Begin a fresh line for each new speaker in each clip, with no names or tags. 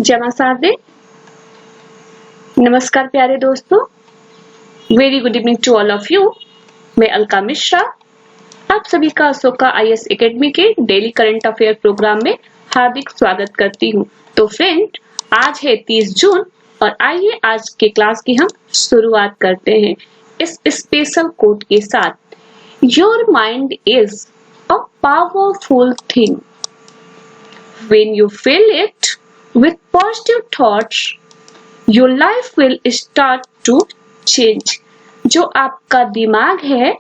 जय मां शारदे। नमस्कार प्यारे दोस्तों, very good evening to all of you. मैं अलका मिश्रा आप सभी का अशोका IAS एकेडमी के डेली करंट अफेयर प्रोग्राम में हार्दिक स्वागत करती हूँ। तो फ्रेंड, आज है 30 जून और आइए आज के क्लास की हम शुरुआत करते हैं इस स्पेशल कोट के साथ। Your mind is a powerful thing. When you fill it with positive thoughts, your life will start to change. जो आपका दिमाग है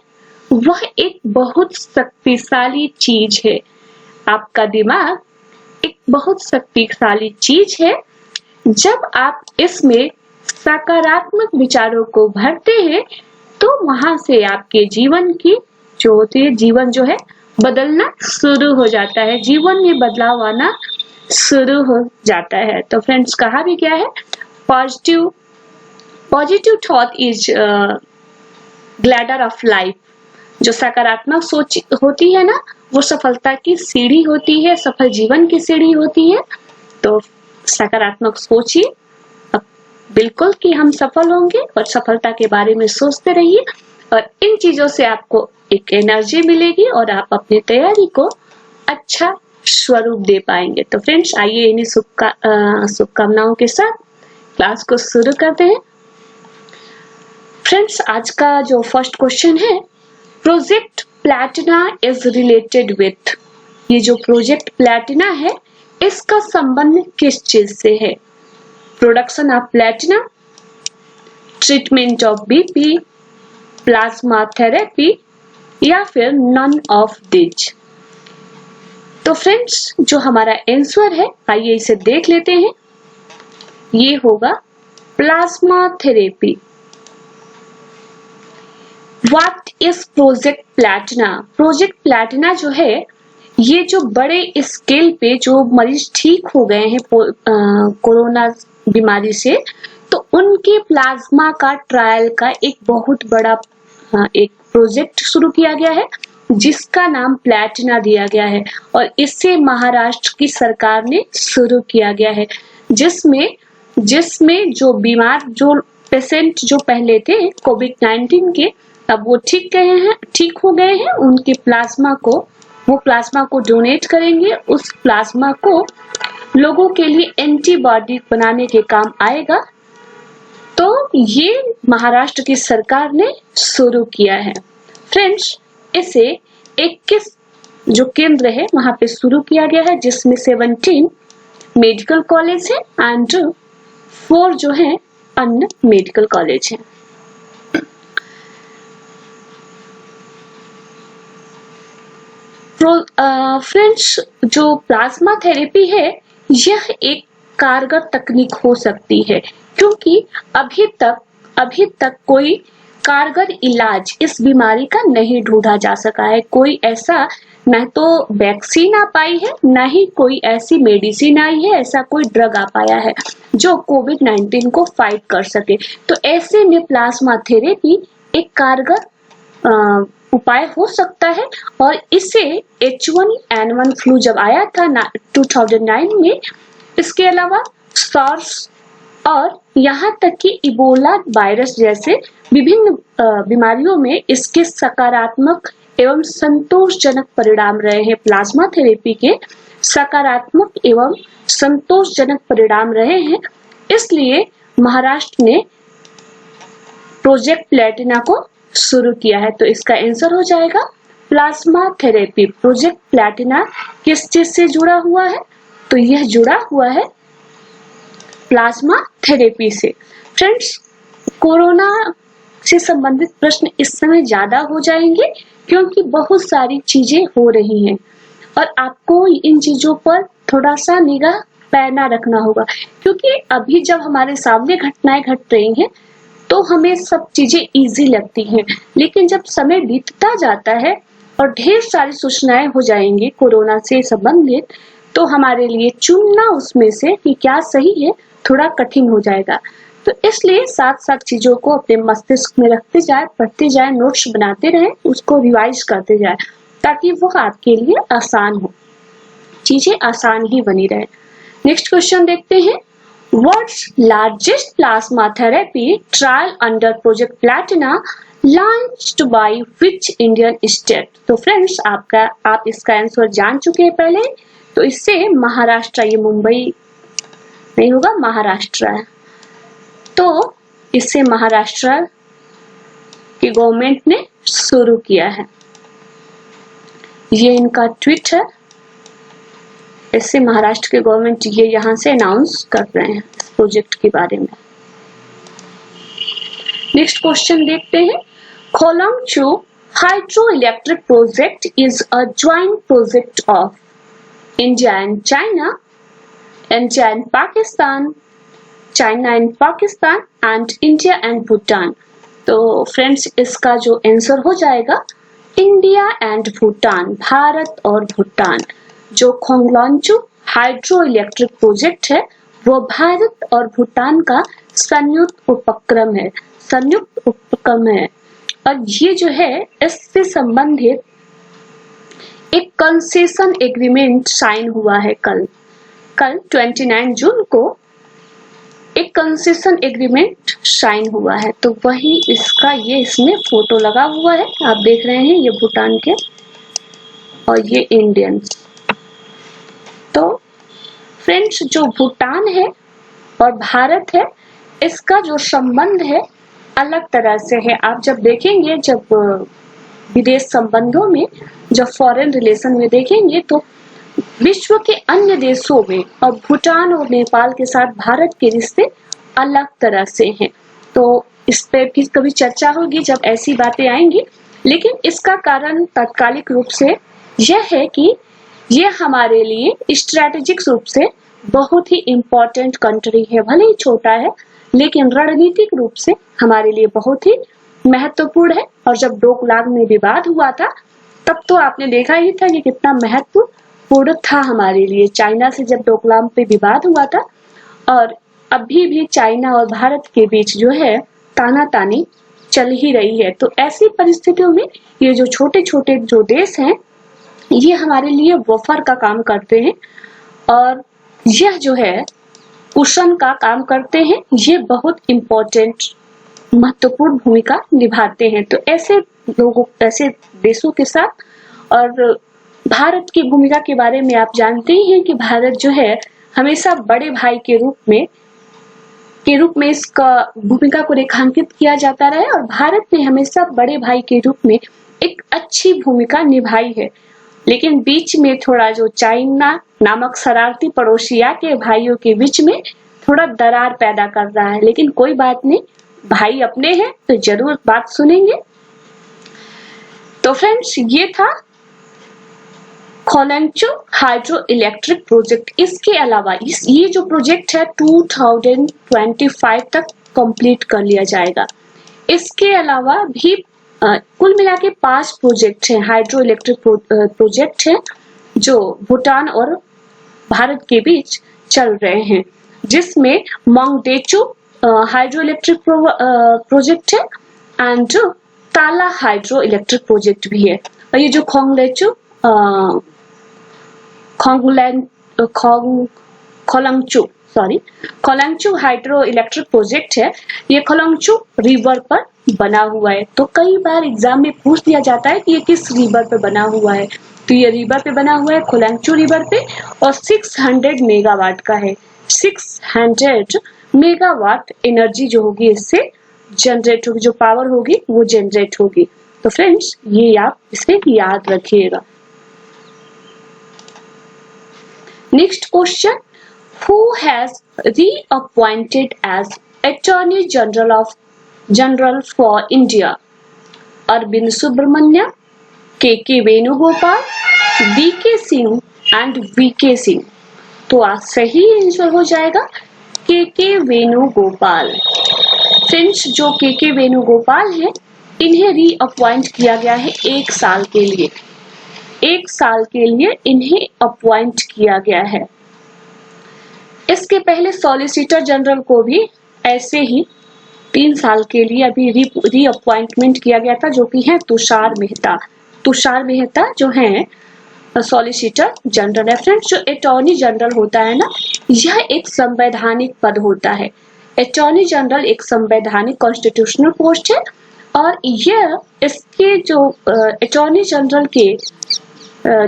वह एक बहुत शक्तिशाली चीज है। आपका दिमाग एक बहुत शक्तिशाली चीज है। जब आप इसमें सकारात्मक विचारों को भरते हैं तो वहां से आपके जीवन की जो होती है, जीवन जो है बदलना शुरू हो जाता है, जीवन में बदलाव आना शुरू हो जाता है। तो फ्रेंड्स, कहा भी क्या है, positive thought is ladder of life. जो सकारात्मक सोच होती है ना, वो सफलता की सीढ़ी होती है, सफल जीवन की सीढ़ी होती है। तो सकारात्मक सोचिए अब बिल्कुल कि हम सफल होंगे और सफलता के बारे में सोचते रहिए और इन चीजों से आपको एक एनर्जी मिलेगी और आप अपनी तैयारी को अच्छा स्वरूप दे पाएंगे। तो फ्रेंड्स, आइए इन्हीं शुभकामनाओं के साथ क्लास को शुरू करते हैं। फ्रेंड्स, आज का जो फर्स्ट क्वेश्चन है, project Platina is related with. ये जो प्रोजेक्ट प्लैटिना है इसका संबंध किस चीज से है? Production of Platina, treatment of BP, plasma therapy या फिर नन ऑफ दिस। तो फ्रेंड्स, जो हमारा आंसर है आइए इसे देख लेते हैं। ये होगा plasma therapy. What is project Platina? Project Platina जो है, ये जो बड़े स्केल पे जो मरीज ठीक हो गए हैं कोरोना बीमारी से, तो उनके प्लाज्मा का ट्रायल का एक बहुत बड़ा एक प्रोजेक्ट शुरू किया गया है जिसका नाम प्लैटिना दिया गया है और इससे महाराष्ट्र की सरकार ने शुरू किया गया है, जिसमें जो बीमार जो पेशेंट जो पहले थे कोविड-19 के, अब वो ठीक हो गए हैं, उनके वो प्लाज्मा को डोनेट करेंगे। उस प्लाज्मा को लोगों के लिए एंटीबॉडी बनाने के काम आएगा। तो ये महाराष्ट्र की सरकार ने शुरू किया है। फ्रेंड्स, इसे 21 जो केंद्र है वहां पे शुरू किया गया है, जिसमें 17 मेडिकल कॉलेज है एंड 4 जो है अन्य मेडिकल कॉलेज है। फ्रेंड्स, जो प्लाज्मा थेरेपी है यह एक कारगर तकनीक हो सकती है क्योंकि अभी तक कोई कारगर इलाज इस बीमारी का नहीं ढूंढा जा सका है। कोई ऐसा न तो वैक्सीन आ पाई है, न ही कोई ऐसी मेडिसिन आई है, ऐसा कोई ड्रग आ पाया है जो कोविड-19 को फाइट कर सके। तो ऐसे में प्लाज्मा थेरेपी एक कारगर उपाय हो सकता है और इसे H1N1 फ्लू जब आया था 2009 में, इसके अलावा SARS और यहाँ तक कि इबोला वायरस जैसे विभिन्न बीमारियों में इसके सकारात्मक एवं संतोषजनक परिणाम रहे हैं। प्लाज्मा थेरेपी के सकारात्मक एवं संतोषजनक परिणाम रहे हैं, इसलिए महाराष्ट्र ने प्रोजेक्ट प्लैटिना को शुरू किया है। तो इसका आंसर हो जाएगा प्लाज्मा थेरेपी। प्रोजेक्ट प्लैटिना किस चीज से जुड़ा हुआ है? तो यह जुड़ा हुआ है प्लाज्मा थेरेपी से। फ्रेंड्स, कोरोना से संबंधित प्रश्न इस समय ज्यादा हो जाएंगे क्योंकि बहुत सारी चीजें हो रही हैं और आपको इन चीजों पर थोड़ा सा निगाह पैना रखना होगा क्योंकि अभी जब हमारे सामने घटनाएं घट रही हैं तो हमें सब चीजें इजी लगती हैं, लेकिन जब समय बीतता जाता है और ढेर सारी सूचनाएं हो जाएंगी कोरोना से संबंधित, तो हमारे लिए चुनना उसमें से कि क्या सही है थोड़ा कठिन हो जाएगा। तो इसलिए साथ चीजों को अपने मस्तिष्क में रखते जाए, पढ़ते जाए, नोट्स बनाते रहे, उसको रिवाइज करते जाए ताकि वो आपके लिए आसान हो, चीजें आसान ही बनी रहे। नेक्स्ट क्वेश्चन देखते हैं। World's largest plasma therapy trial under Project Platina launched by which Indian state? तो फ्रेंड्स आप इसका आंसर जान चुके हैं पहले, तो इससे महाराष्ट्र, ये मुंबई नहीं होगा, महाराष्ट्र है, तो इससे महाराष्ट्र की गवर्नमेंट ने शुरू किया है। ये इनका ट्वीट है, इससे महाराष्ट्र के गवर्नमेंट ये यहाँ से अनाउंस कर रहे हैं इस प्रोजेक्ट के बारे में। नेक्स्ट क्वेश्चन देखते हैं। Kholongchu hydro electric project is a joint project of India and China, India and Pakistan, China and Pakistan and India and Bhutan. तो फ्रेंड्स इसका जो आंसर हो जाएगा इंडिया एंड भूटान, भारत और भूटान। जो खोलंगचू हाइड्रो इलेक्ट्रिक प्रोजेक्ट है वो भारत और भूटान का संयुक्त उपक्रम है, संयुक्त उपक्रम है। और ये जो है इससे संबंधित एक कंसेशन एग्रीमेंट साइन हुआ है कल 29 जून को एक कंसेशन एग्रीमेंट साइन हुआ है, तो वही इसका ये इसमें फोटो लगा हुआ है, आप देख रहे हैं, ये भूटान के और ये इंडियंस। तो फ्रेंड्स जो भूटान है और भारत है इसका जो संबंध है अलग तरह से है। आप जब देखेंगे, जब विदेश संबंधों में, जब फॉरेन रिलेशन में देखेंगे तो विश्व के अन्य देशों में और भूटान और नेपाल के साथ भारत के रिश्ते अलग तरह से हैं। तो इस पे भी कभी चर्चा होगी जब ऐसी बातें आएंगी, लेकिन इसका कारण तात्कालिक रूप से यह है कि ये हमारे लिए स्ट्रैटेजिक रूप से बहुत ही इम्पोर्टेंट कंट्री है। भले ही छोटा है लेकिन रणनीतिक रूप से हमारे लिए बहुत ही महत्वपूर्ण है। और जब डोकलाम में विवाद हुआ था तब तो आपने देखा ही था कि कितना महत्वपूर्ण था हमारे लिए। चाइना से जब डोकलाम पे विवाद हुआ था और अभी भी चाइना और भारत के बीच जो है तानातानी चल ही रही है। तो ऐसी परिस्थितियों में ये जो छोटे छोटे जो देश हैं ये हमारे लिए बफर का काम करते हैं और यह जो है कुशन का काम करते हैं। ये बहुत इम्पोर्टेंट महत्वपूर्ण भूमिका निभाते हैं। तो ऐसे लोगों, ऐसे देशों के साथ, और भारत की भूमिका के बारे में आप जानते ही हैं कि भारत जो है हमेशा बड़े भाई के रूप में इसका भूमिका को रेखांकित किया जाता रहा है और भारत ने हमेशा बड़े भाई के रूप में एक अच्छी भूमिका निभाई है। लेकिन बीच में थोड़ा जो चाइना नामक शरारती पड़ोसिया के भाइयों के बीच में थोड़ा दरार पैदा कर रहा है, लेकिन कोई बात नहीं, भाई अपने हैं तो जरूर बात सुनेंगे। तो फ्रेंड्स ये था खोलंगचू हाइड्रो इलेक्ट्रिक प्रोजेक्ट। इसके अलावा ये जो प्रोजेक्ट है 2025 तक कंप्लीट कर लिया जाएगा। इसके अलावा भी कुल मिला के 5 प्रोजेक्ट हैं, हाइड्रो इलेक्ट्रिक प्रोजेक्ट हैं जो भूटान और भारत के बीच चल रहे हैं, जिसमें मंगदेचू हाइड्रो इलेक्ट्रिक प्रोजेक्ट है एंड ताला हाइड्रो इलेक्ट्रिक प्रोजेक्ट भी है। और ये जो खोलंगचू हाइड्रो इलेक्ट्रिक प्रोजेक्ट है, ये खोलंगचू रिवर पर बना हुआ है। तो कई बार एग्जाम में पूछ दिया जाता है कि ये किस रिवर पे बना हुआ है, तो ये रिवर पे बना हुआ है, खोलंगचू रिवर पे, और 600 मेगावाट का है। 600 मेगावाट एनर्जी जो होगी इससे जनरेट होगी, जो पावर होगी वो जनरेट होगी। तो फ्रेंड्स ये आप इसे याद रखिएगा। Next question, who has reappointed as attorney general for India? Arvind Subramanian, K Venugopal, VK Singh and VK Singh. तो आज सही आंसर हो जाएगा के वेणुगोपाल। फ्रेंड्स जो के वेणुगोपाल हैं इन्हें रीअपॉइंट किया गया है 1 साल के लिए। 1 साल के लिए इन्हें अपॉइंट किया गया है। इसके पहले सॉलिसिटर जनरल को भी ऐसे ही 3 साल के लिए अभी रीअपॉइंटमेंट किया गया था, जो कि है तुषार मेहता। तुषार मेहता जो हैं सॉलिसिटर जनरल है। फ्रेंड्स, जो अटॉर्नी जनरल होता है ना, यह एक संवैधानिक पद होता है। अटॉर्नी जनरल एक संवैधानिक कॉन्स्टिट्यूशनल पोस्ट है और यह इसके जो अटॉर्नी जनरल के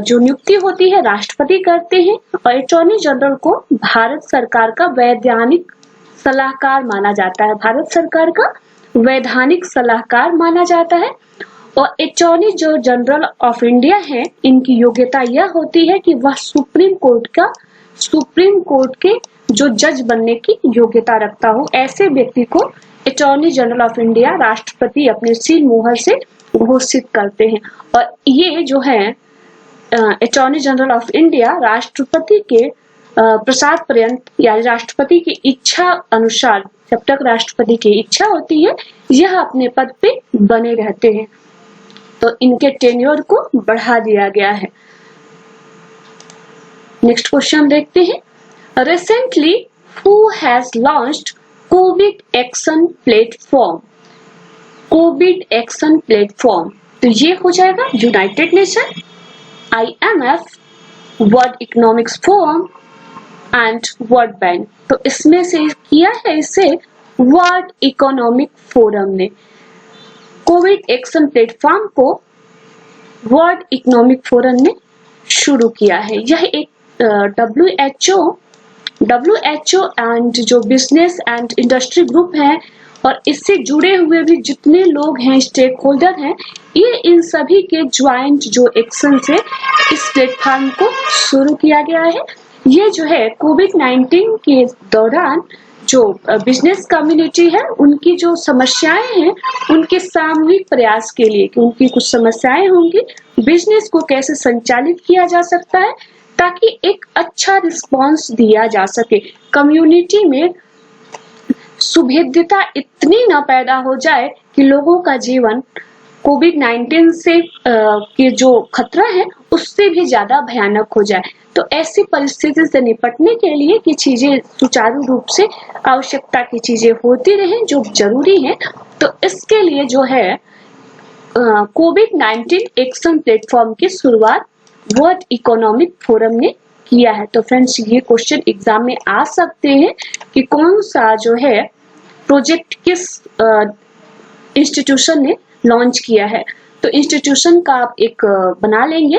जो नियुक्ति होती है राष्ट्रपति करते हैं और अटॉर्नी जनरल को भारत सरकार का वैधानिक सलाहकार माना जाता है। भारत सरकार का वैधानिक सलाहकार माना जाता है। और अटॉर्नी जो जनरल ऑफ इंडिया है, इनकी योग्यता यह होती है कि वह सुप्रीम कोर्ट के जो जज बनने की योग्यता रखता हो, ऐसे व्यक्ति को अटॉर्नी जनरल ऑफ इंडिया राष्ट्रपति अपने सील मोहर से घोषित करते हैं। और ये जो है अटॉर्नी जनरल ऑफ इंडिया राष्ट्रपति के प्रसाद पर्यंत या राष्ट्रपति की इच्छा अनुसार, जब तक राष्ट्रपति की इच्छा होती है, यह अपने पद पे बने रहते हैं। तो इनके टेन्योर को बढ़ा दिया गया है। नेक्स्ट क्वेश्चन देखते हैं। Recently who has launched Covid action platform? Covid action platform, तो ये हो जाएगा United nation, IMF, world economics forum and world bank. तो इसमें से किया है इसे वर्ल्ड इकोनॉमिक फोरम ने। कोविड एक्शन प्लेटफॉर्म को वर्ल्ड इकोनॉमिक फोरम ने शुरू किया है। यह एक WHO एंड जो बिजनेस एंड इंडस्ट्री ग्रुप है और इससे जुड़े हुए भी जितने लोग हैं, स्टेक होल्डर हैं, ये इन सभी के ज्वाइंट जो एक्शन से इस प्लेटफॉर्म को शुरू किया गया है। ये जो है कोविड-19 के दौरान जो बिजनेस कम्युनिटी है, उनकी जो समस्याएं हैं, उनके सामूहिक प्रयास के लिए कि उनकी कुछ समस्याएं होंगी, बिजनेस को कैसे संचालित किया जा सकता है ताकि एक अच्छा रिस्पांस दिया जा सके। कम्युनिटी में सुभेद्यता इतनी ना पैदा हो जाए कि लोगों का जीवन कोविड-19 से के जो खतरा है उससे भी ज्यादा भयानक हो जाए। तो ऐसी परिस्थिति से निपटने के लिए कि चीजें सुचारू रूप से आवश्यकता की चीजें होती रहें जो जरूरी है, तो इसके लिए जो है कोविड-19 एक्शन प्लेटफॉर्म की शुरुआत वर्ल्ड इकोनॉमिक फोरम ने किया है। तो फ्रेंड्स, ये क्वेश्चन एग्जाम में आ सकते हैं कि कौन सा जो है प्रोजेक्ट किस इंस्टीट्यूशन ने लॉन्च किया है। तो इंस्टीट्यूशन का आप एक बना लेंगे,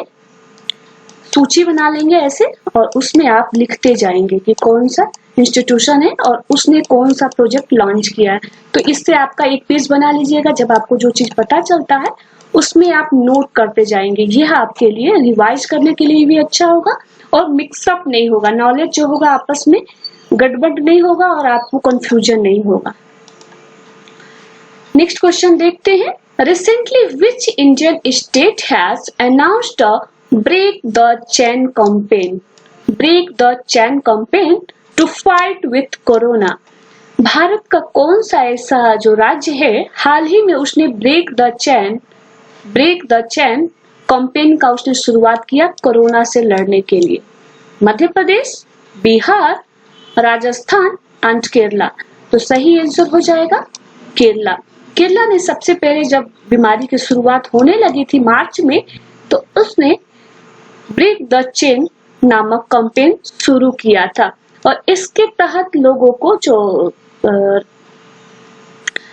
सूची बना लेंगे ऐसे, और उसमें आप लिखते जाएंगे कि कौन सा इंस्टीट्यूशन है और उसने कौन सा प्रोजेक्ट लॉन्च किया है। तो इससे आपका एक पेज बना लीजिएगा। जब आपको जो चीज पता चलता है उसमें आप नोट करते जाएंगे। यह आपके लिए रिवाइज करने के लिए भी अच्छा होगा और मिक्सअप नहीं होगा, नॉलेज जो होगा आपस में गड़बड़ नहीं होगा और आपको कंफ्यूजन नहीं होगा। नेक्स्ट क्वेश्चन देखते हैं। Recently which Indian state has announced a break the chain campaign? Break the chain campaign to fight with corona. Bharat का कौन सा ऐसा जो राज्य है, हाल ही में उसने ब्रेक द चेन कैंपेन का उसने शुरुआत किया कोरोना से लड़ने के लिए? मध्य प्रदेश, बिहार, राजस्थान एंड केरला। तो सही आंसर हो जाएगा केरला। केरला ने सबसे पहले जब बीमारी की शुरुआत होने लगी थी मार्च में, तो उसने ब्रेक द चेन नामक कैंपेन शुरू किया था और इसके तहत लोगों को जो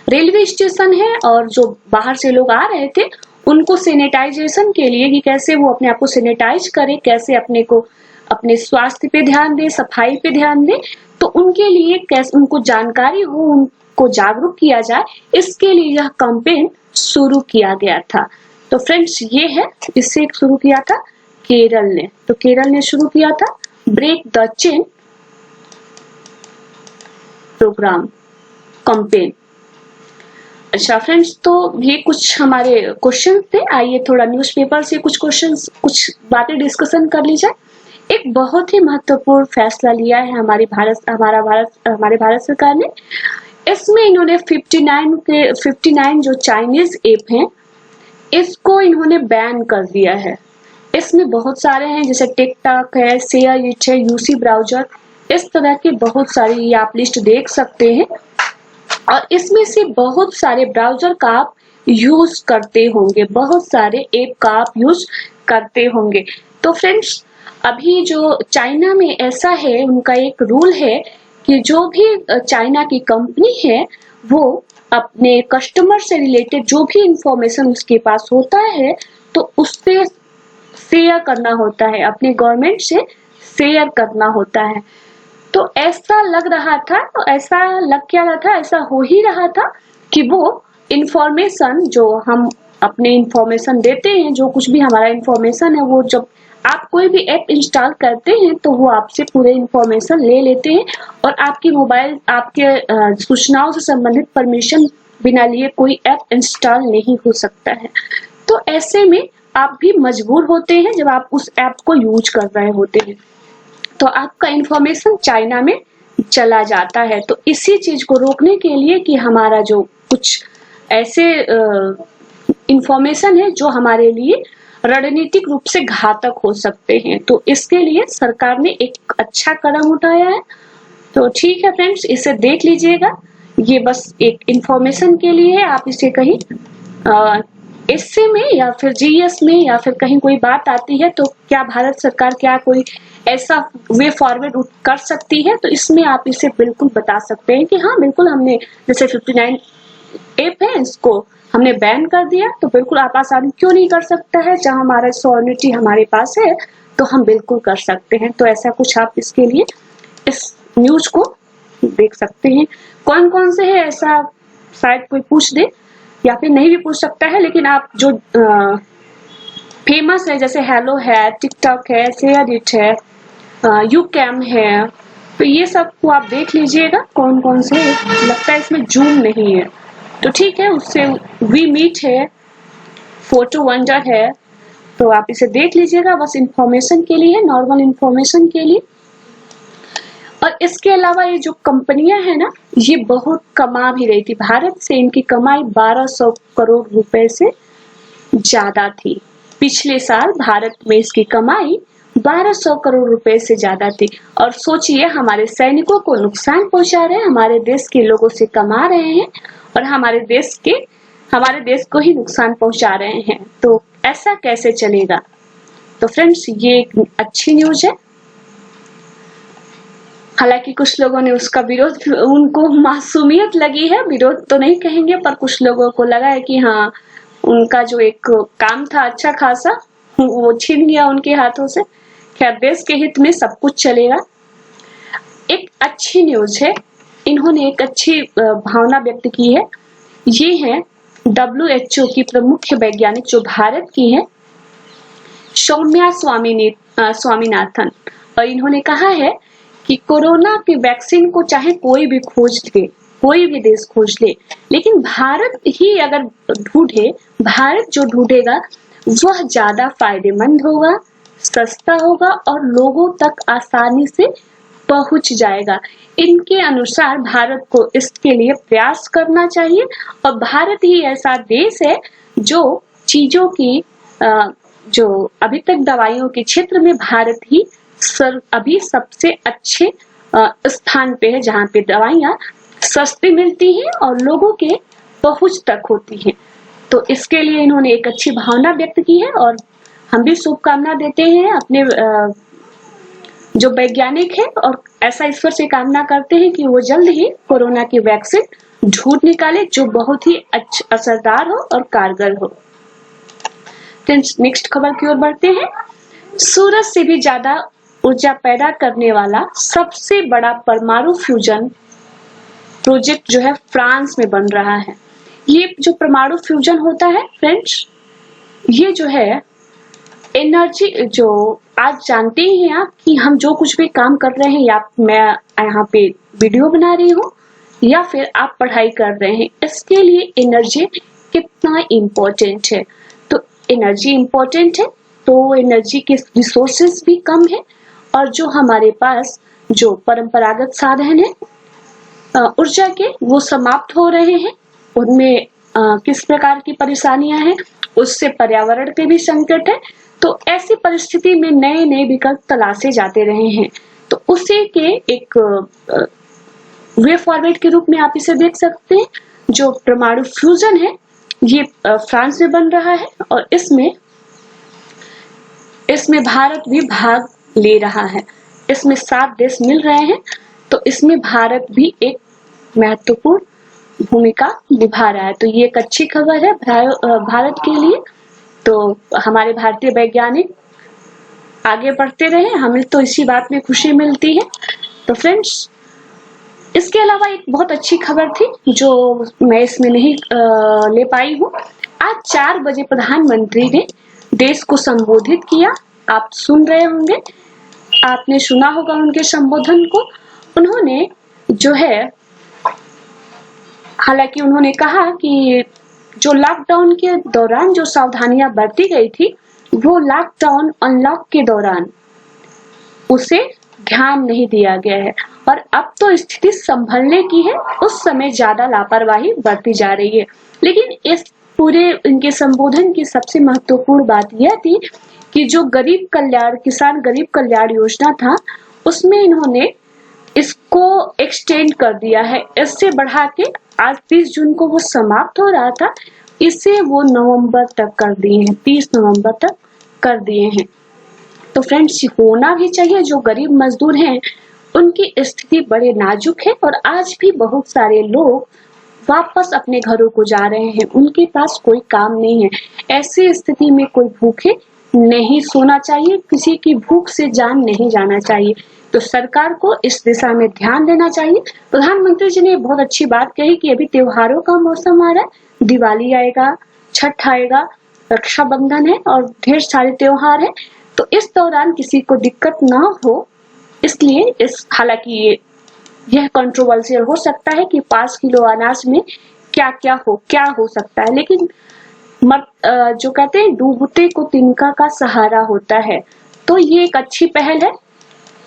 रेलवे स्टेशन है और जो बाहर से लोग आ रहे थे उनको सैनिटाइजेशन के लिए कि कैसे वो अपने आप को सैनिटाइज करें, कैसे अपने स्वास्थ्य पे ध्यान दें, सफाई पे ध्यान दें, तो उनके लिए कैसे उनको जानकारी हो, उनको जागरूक किया जाए, इसके लिए यह कैंपेन शुरू किया गया था। तो फ्रेंड्स, ये है, इससे शुरू किया था केरल ने। तो केरल ने शुरू किया था break the chain programme campaign. अच्छा फ्रेंड्स, तो ये कुछ हमारे क्वेश्चन थे। आइए थोड़ा न्यूज़पेपर से कुछ बातें डिस्कशन कर ली जाए। एक बहुत ही महत्वपूर्ण फैसला लिया है हमारे भारत सरकार ने। इसमें इन्होंने 59 जो चाइनीज ऐप हैं, इसको इन्होंने बैन कर दिया है। इसमें बहुत सारे हैं, जैसे टिकटॉक है, शेयर इट है, यूसी ब्राउजर, इस तरह के बहुत सारी, ये आप लिस्ट देख सकते हैं। और इसमें से बहुत सारे ब्राउजर का आप यूज करते होंगे, बहुत सारे ऐप का आप यूज करते होंगे। तो फ्रेंड्स, अभी जो चाइना में ऐसा है, उनका एक रूल है कि जो भी चाइना की कंपनी है वो अपने कस्टमर से रिलेटेड जो भी इंफॉर्मेशन उसके पास होता है तो उससे शेयर करना होता है, अपने गवर्नमेंट से शेयर करना होता है। तो ऐसा लग रहा था, तो ऐसा लग क्या रहा था, ऐसा हो ही रहा था कि वो इंफॉर्मेशन जो हम अपने इंफॉर्मेशन देते हैं, जो कुछ भी हमारा इंफॉर्मेशन है, वो जब आप कोई भी ऐप इंस्टॉल करते हैं तो वो आपसे पूरे इंफॉर्मेशन ले लेते हैं और आपकी मोबाइल, आपके सूचनाओं से संबंधित परमिशन बिना लिए कोई ऐप इंस्टॉल नहीं हो सकता है। तो ऐसे में आप भी मजबूर होते हैं जब आप उस ऐप को यूज कर रहे होते हैं तो आपका इंफॉर्मेशन चाइना में चला जाता है। तो इसी चीज को रोकने के लिए कि हमारा जो कुछ ऐसे इंफॉर्मेशन है जो हमारे लिए रणनीतिक रूप से घातक हो सकते हैं, तो इसके लिए सरकार ने एक अच्छा कदम उठाया है। तो ठीक है फ्रेंड्स, इसे देख लीजिएगा, ये बस एक इंफॉर्मेशन के लिए है। आप इसे कहीं एसए में या फिर जीएस में या फिर कहीं कोई बात आती है तो क्या भारत सरकार क्या कोई ऐसा वे फॉरवर्ड कर सकती है, तो इसमें आप इसे बिल्कुल बता सकते हैं कि हाँ बिल्कुल हमने, जैसे 59 ऐप है इसको हमने बैन कर दिया, तो बिल्कुल आप आसानी क्यों नहीं कर सकता है, जहां हमारा सॉवर्निटी हमारे पास है तो हम बिल्कुल कर सकते हैं। तो ऐसा कुछ आप इसके लिए इस न्यूज को देख सकते हैं। कौन कौन से है ऐसा शायद कोई पूछ दे या फिर नहीं भी पूछ सकता है, लेकिन आप जो फेमस है जैसे हेलो है, टिकटॉक है, शेयर इट है, यूकैम है, तो ये सब को आप देख लीजिएगा कौन कौन से। लगता है इसमें जूम नहीं है तो ठीक है, उससे वी मीट है, फोटो वंडर है, तो आप इसे देख लीजिएगा, बस इंफॉर्मेशन के लिए, नॉर्मल इंफॉर्मेशन के लिए। और इसके अलावा ये जो कंपनियां हैं ना, ये बहुत कमा भी रही थी, भारत से इनकी कमाई 1200 करोड़ रुपए से ज्यादा थी। पिछले साल भारत में इसकी कमाई 1200 करोड़ रुपए से ज्यादा थी। और सोचिए, हमारे सैनिकों को नुकसान पहुंचा रहे हैं, हमारे देश के लोगों से कमा रहे हैं और हमारे देश को ही नुकसान पहुंचा रहे हैं, तो ऐसा कैसे चलेगा। तो फ्रेंड्स, ये एक अच्छी न्यूज है। हालांकि कुछ लोगों ने उसका विरोध, उनको मासूमियत लगी है, विरोध तो नहीं कहेंगे, पर कुछ लोगों को लगा है कि हाँ उनका जो एक काम था अच्छा खासा वो छीन गया उनके हाथों से। खैर, देश के हित में सब कुछ चलेगा। एक अच्छी न्यूज है, इन्होंने एक अच्छी भावना व्यक्त की है। ये है WHO की प्रमुख वैज्ञानिक जो भारत की है, सौम्या स्वामीनाथन, और इन्होंने कहा है कि कोरोना की वैक्सीन को चाहे कोई भी खोज ले, कोई भी देश खोज ले, लेकिन भारत ही अगर ढूंढे, भारत जो ढूंढेगा वह ज्यादा फायदेमंद होगा, सस्ता होगा और लोगों तक आसानी से पहुंच जाएगा। इनके अनुसार भारत को इसके लिए प्रयास करना चाहिए और भारत ही ऐसा देश है जो चीजों की जो अभी तक दवाइयों के क्षेत्र में भारत ही अभी सबसे अच्छे स्थान पे है, जहाँ पे दवाइयाँ सस्ती मिलती हैं और लोगों के पहुंच तक होती हैं। तो इसके लिए इन्होंने एक अच्छी भावना व्यक्त की है और हम भी शुभकामना देते हैं अपने जो वैज्ञानिक है, और ऐसा ईश्वर से कामना करते हैं कि वो जल्द ही कोरोना की वैक्सीन ढूंढ निकाले जो बहुत ही असरदार हो और कारगर हो। नेक्स्ट खबर की ओर बढ़ते हैं। सूरज से भी ज्यादा ऊर्जा पैदा करने वाला सबसे बड़ा परमाणु फ्यूजन प्रोजेक्ट जो है फ्रांस में बन रहा है। ये जो परमाणु फ्यूजन होता है फ्रेंड्स, ये जो है एनर्जी, जो आज जानते ही हैं आप कि हम जो कुछ भी काम कर रहे हैं, या मैं यहाँ पे वीडियो बना रही हूँ या फिर आप पढ़ाई कर रहे हैं, इसके लिए एनर्जी कितना इम्पोर्टेंट है। तो एनर्जी इम्पोर्टेंट है, तो एनर्जी के रिसोर्सेस भी कम है और जो हमारे पास जो परंपरागत साधन है ऊर्जा के, वो समाप्त हो रहे हैं। उनमें किस प्रकार की परेशानियां हैं, उससे पर्यावरण पे भी संकट है। तो ऐसी परिस्थिति में नए नए विकल्प तलाशे जाते रहे हैं। तो उसी के एक वे फॉरवर्ड के रूप में आप इसे देख सकते हैं। जो परमाणु फ्यूजन है ये फ्रांस में बन रहा है और इसमें इसमें भारत भी भाग ले रहा है। इसमें 7 देश मिल रहे हैं, तो इसमें भारत भी एक महत्वपूर्ण भूमिका निभा रहा है। तो ये एक अच्छी खबर है भारत के लिए। तो हमारे भारतीय वैज्ञानिक आगे बढ़ते रहे, हमें तो इसी बात में खुशी मिलती है। तो फ्रेंड्स, इसके अलावा एक बहुत अच्छी खबर थी जो मैं इसमें नहीं ले पाई हूँ। आज 4 बजे प्रधानमंत्री ने देश को संबोधित किया। आप सुन रहे होंगे, आपने सुना होगा उनके संबोधन को। उन्होंने जो है, हालांकि उन्होंने कहा कि जो लॉकडाउन के दौरान जो सावधानियां बरती गई थी, वो लॉकडाउन अनलॉक के दौरान उसे ध्यान नहीं दिया गया है और अब तो स्थिति संभलने की है, उस समय ज्यादा लापरवाही बरती जा रही है। लेकिन इस पूरे इनके संबोधन की सबसे महत्वपूर्ण बात यह थी कि जो किसान गरीब कल्याण योजना था, उसमें इन्होंने इसको एक्सटेंड कर दिया है। इससे बढ़ा के आज 30 जून को वो समाप्त हो रहा था, इसे वो नवंबर तक कर दिए हैं, 30 नवंबर तक कर दिए हैं। तो फ्रेंड्स, होना भी चाहिए। जो गरीब मजदूर हैं उनकी स्थिति बड़े नाजुक है और आज भी बहुत सारे लोग वापस अपने घरों को जा रहे हैं, उनके पास कोई काम नहीं है। ऐसी स्थिति में कोई भूखे नहीं सोना चाहिए, किसी की भूख से जान नहीं जाना चाहिए। तो सरकार को इस दिशा में ध्यान देना चाहिए। प्रधानमंत्री जी ने बहुत अच्छी बात कही कि अभी त्योहारों का मौसम आ रहा है, दिवाली आएगा, छठ आएगा, रक्षाबंधन है और ढेर सारे त्योहार है। तो इस दौरान किसी को दिक्कत ना हो, इसलिए हालांकि यह कंट्रोवर्शियल हो सकता है कि 5 किलो अनाज में क्या हो सकता है, लेकिन जो कहते हैं डूबते को तिनका का सहारा होता है। तो ये एक अच्छी पहल है।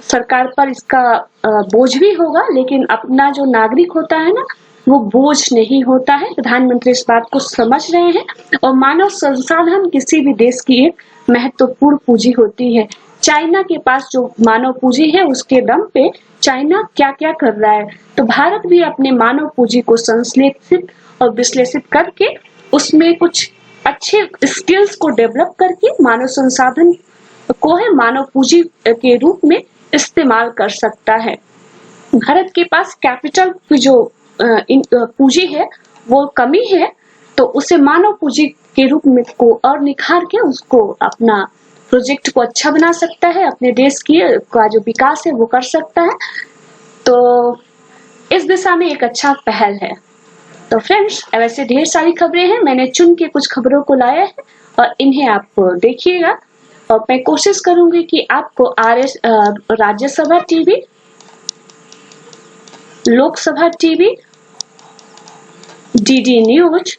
सरकार पर इसका बोझ भी होगा, लेकिन अपना जो नागरिक होता है ना, वो बोझ नहीं होता है। प्रधानमंत्री इस बात को समझ रहे हैं और मानव संसाधन किसी भी देश की एक महत्वपूर्ण पूंजी होती है। चाइना के पास जो मानव पूंजी है, उसके दम पे चाइना क्या क्या कर रहा है, तो भारत भी अपने मानव पूंजी को संश्लेषित और विश्लेषित करके उसमें कुछ अच्छे स्किल्स को डेवलप करके मानव संसाधन को है मानव पूंजी के रूप में इस्तेमाल कर सकता है। भारत के पास कैपिटल की जो पूंजी है वो कमी है, तो उसे मानव पूंजी के रूप में को और निखार के उसको अपना प्रोजेक्ट को अच्छा बना सकता है, अपने देश की का जो विकास है वो कर सकता है। तो इस दिशा में एक अच्छा पहल है। तो फ्रेंड्स, वैसे ढेर सारी खबरें हैं, मैंने चुन के कुछ खबरों को लाया है और इन्हें आप देखिएगा और मैं कोशिश करूंगी कि आपको Rajya Sabha TV, Lok Sabha TV, DD news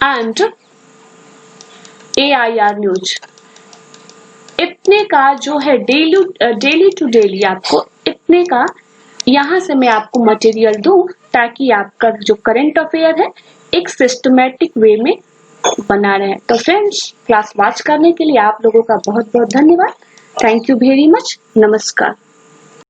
and AIR news, इतने का जो है डेली टू डेली आपको इतने का यहाँ से मैं आपको मटेरियल दूं, ताकि आपका जो करंट अफेयर है एक सिस्टमैटिक वे में बना रहे। तो फ्रेंड्स, क्लास वॉच करने के लिए आप लोगों का बहुत बहुत धन्यवाद। Thank you very much. नमस्कार।